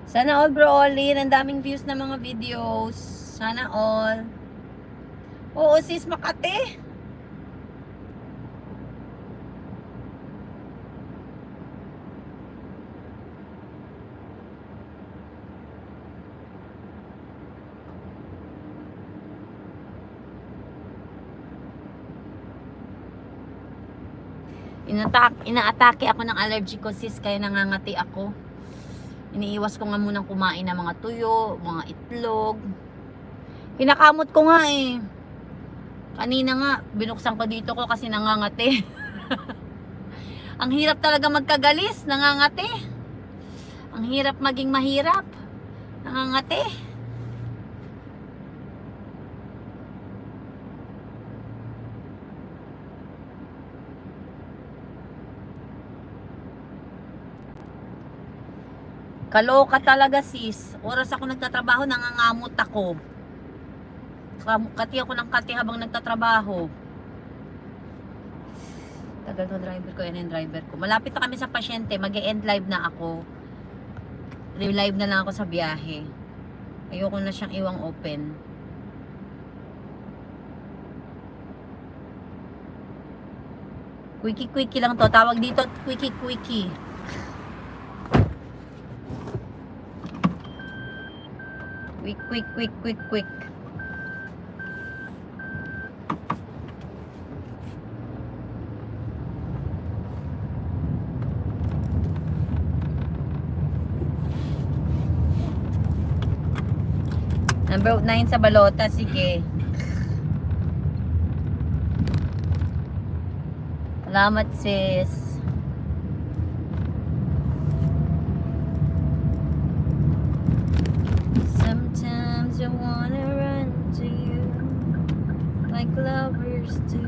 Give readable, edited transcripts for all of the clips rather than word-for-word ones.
Sana all bro Olin. Ang daming views na mga videos. Sana all. Oo sis Makate. Inaatake ako ng allergy ko sis, kaya nangangati ako. Iniiwas ko nga munang kumain ng mga tuyo, mga itlog. Kinakamot ko nga eh. Kanina nga, binuksan ko dito ko kasi nangangati. Ang hirap talaga magkagalis, nangangati. Ang hirap maging mahirap, nangangati. Kaloka talaga sis. Oras ako nagtatrabaho, nangangamot ako. Kati ako ng kati habang nagtatrabaho. Tagal ng driver ko, yan yung driver ko. Malapit na kami sa pasyente, mag-e-end live na ako. Live na lang ako sa biyahe. Ayoko na siyang iwang open. Quickie lang to. Tawag dito, quickie. Quick. Number 9 sa balota, sige. Salamat sis. Sometimes I wanna run to you like lovers do.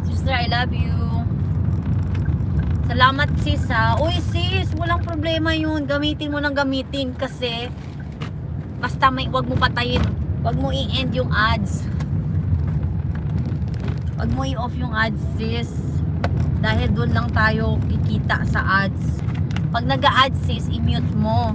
Sister, I love you. Salamat sis ha. Uy sis, walang problema yun. Gamitin mo ng gamitin kasi basta wag mo patayin. Wag mo i-end yung ads. Wag mo i-off yung ads sis. Dahil doon lang tayo kikita sa ads. Pag nag-a-ads sis, i-mute mo.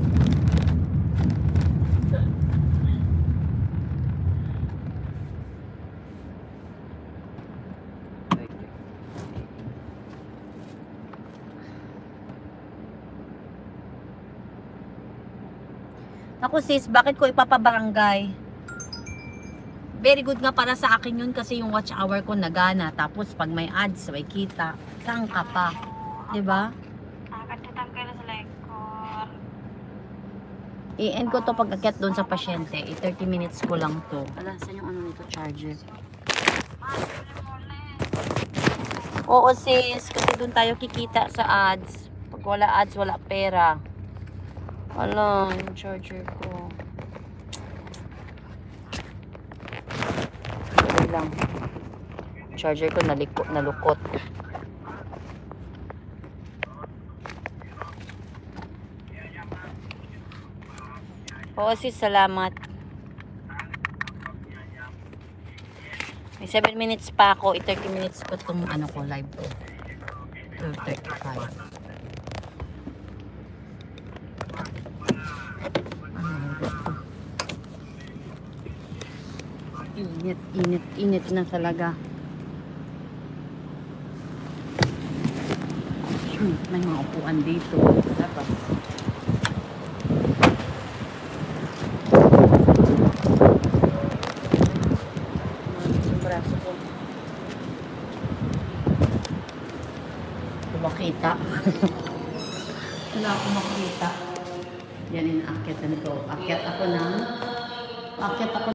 Ako sis, bakit ko ipapabarangay? Very good nga para sa akin yun kasi yung watch hour ko nagana. Tapos pag may ads, may kita. Saan ka pa? Diba? Nakakatitangkay na sa lekor. I-end ko to pag akyat doon sa pasyente. 30 minutes ko lang to. Ala, saan yung ano nito? Charger. Oo sis, kasi doon tayo kikita sa ads. Pag wala ads, wala pera. Wala, yung charger ko. Wala lang. Charger ko nalukot. Oo sis, salamat. May 7 minutes pa ako. 30 minutes ko itong ano ko, live ko. 2:35. Init na talaga. May mga upuan dito. Dapat. Yung braso ko. Makita. Wala akong makita. Yan yung aakyat na ito. Aakyat ako